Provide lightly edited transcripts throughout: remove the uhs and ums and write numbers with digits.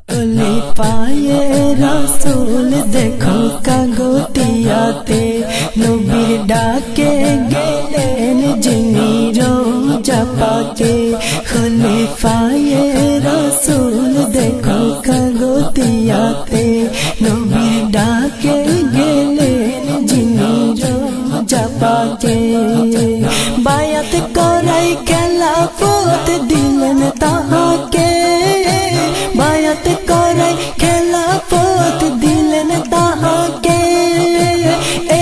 খলিফায়ে রাসূল দেখো কাগটিয়াতে নবীর ডাকে গেলেন যিনি রোজা পাকে। খলিফায়ে রাসূল দেখো কাগটিয়াতে নবীর ডাকে গেলেন যিনি রোজা পাকে। বায়াত করাই খেলাফত দিলেন তাহাকে, বায়াত করাই খেলাফত দিলেন তাহাকে।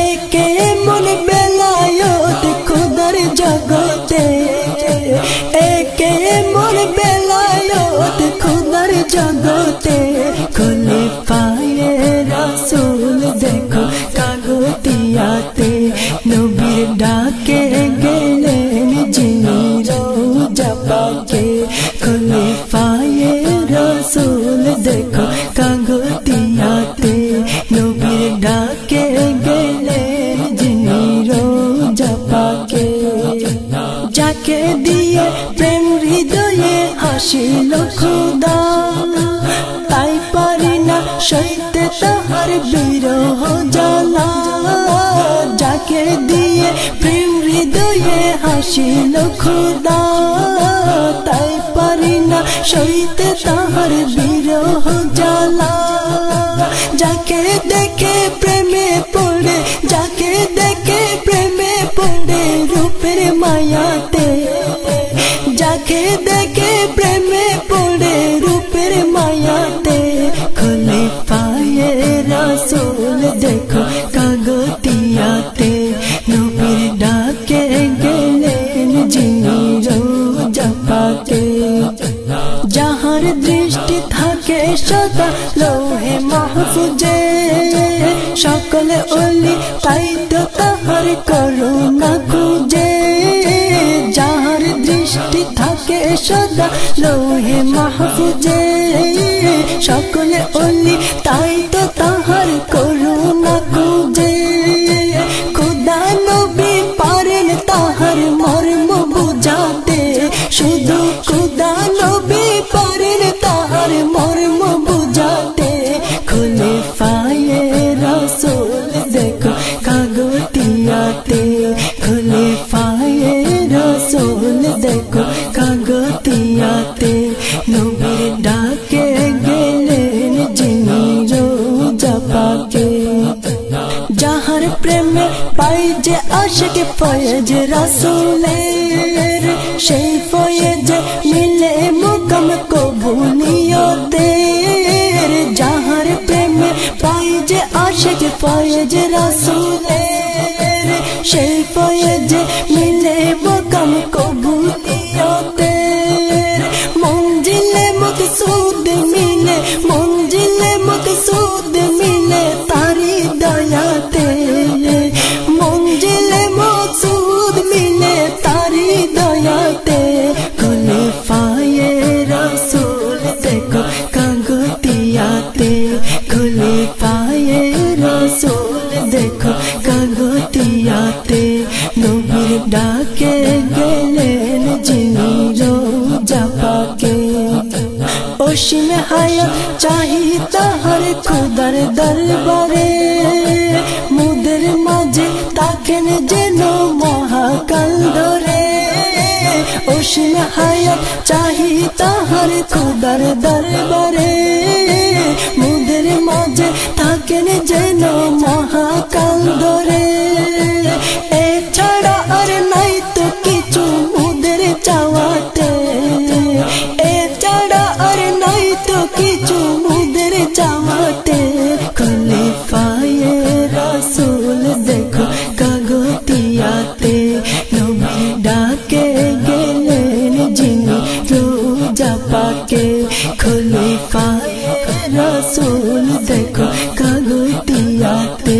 একে মন বেলায়ত খুদার জগতে, একে মন বেলায়ত খুদার জগতে। খলিফায়ে রাসূল দেখো কাগটিয়াতে নবীর ডাকে গেলেন যিনি রোজা পাকে। খলিফায়ে রাসূল দেখো কাগটিয়াতে নবীর ডাকে গেলেন যিনি রোজা পাকে। যাকে দিয়ে প্রেম হৃদয়ে হাসিল খোদা, তাই পারি না সইতে তাহার বিরহ জ্বালা। যাকে দিয়ে প্রেম হৃদয়ে হাসিল খোদা, তাই পারি না সইতে তাহার বিরহ জ্বালা। যাকে দেখে প্রেমে পড়ে, যাকে দেখে প্রেমে পড়ে রূপের মায়াতে, যাকে দেখে প্রেমে পড়ে রূপের মায়াতে। খলিফায়ে রাসূল দেখো কাগটিয়াতে নবীর ডাকে গেলেন যিনি রোজা পাকে। যাহার দৃষ্টি থাকে সদা লৌহে মাহফুজে, সকল ওলি পাইতো তাহার করুণা খুঁজে। যাহার দৃষ্টি থাকে সদা লৌহে মাহফুজে, সকল ওলি তাইতো তাহার করুণা খুঁজে। খোদা নবী পারেন তাহার মর্ম বুঝাতে, শুধু খোদা নবী পারেন তাহার মর্ম বুঝাতে। খলিফায়ে রাসূল দেখো কাগটিয়াতে, খলিফায়ে রাসূল দেখো কাগটিয়াতে নবীর ডাকে গেলেন যিনি রোজা পাকে। যাহার প্রেমে পাই যে আশিক ফয়েজ রাসূলের, সেই ফয়েজ মিলে মুকাম কবুলিয়তের। যাহার প্রেমে পাই যে আশিক ফয়েজ রাসূলের, সেই ফয়েজ মিলে মুকাম কবুলিয়তের। মঞ্জিলে মকসুদ মিলে, মঞ্জিলে মকসুদ মিলে তারি দয়াতে। মঞ্জিলে মকসুদ মিলে তারি দয়াতে। খলিফায়ে রাসূল দেখো কাগটিয়াতে, খলিফায়ে রাসূল দেখো কাগটিয়াতে নবীর ডাকে গেলেন যিনি রোজা পাকে। অসীম হায়াত চাহি তাহার খোদার দরবারে, মুদের মাঝে তাকেন যেন মহাকাল ধরে। অসীম হায়াত চাহি তাহার খোদার দরবারে, মুদের মাঝে তাকেন যেন মহাকাল ধরে। এছাড়া আর নাই তো কিছু মুদের চাওয়াতে, এছাড়া আর নাই তো কিছু মুদের চাওয়াতে। খলিফায়ে রাসূল দেখো কাগটিয়াতে নবীর ডাকে গেলেন যিনি রোজা পাকে। খলিফায়ে রাসূল দেখো কাগটিয়াতে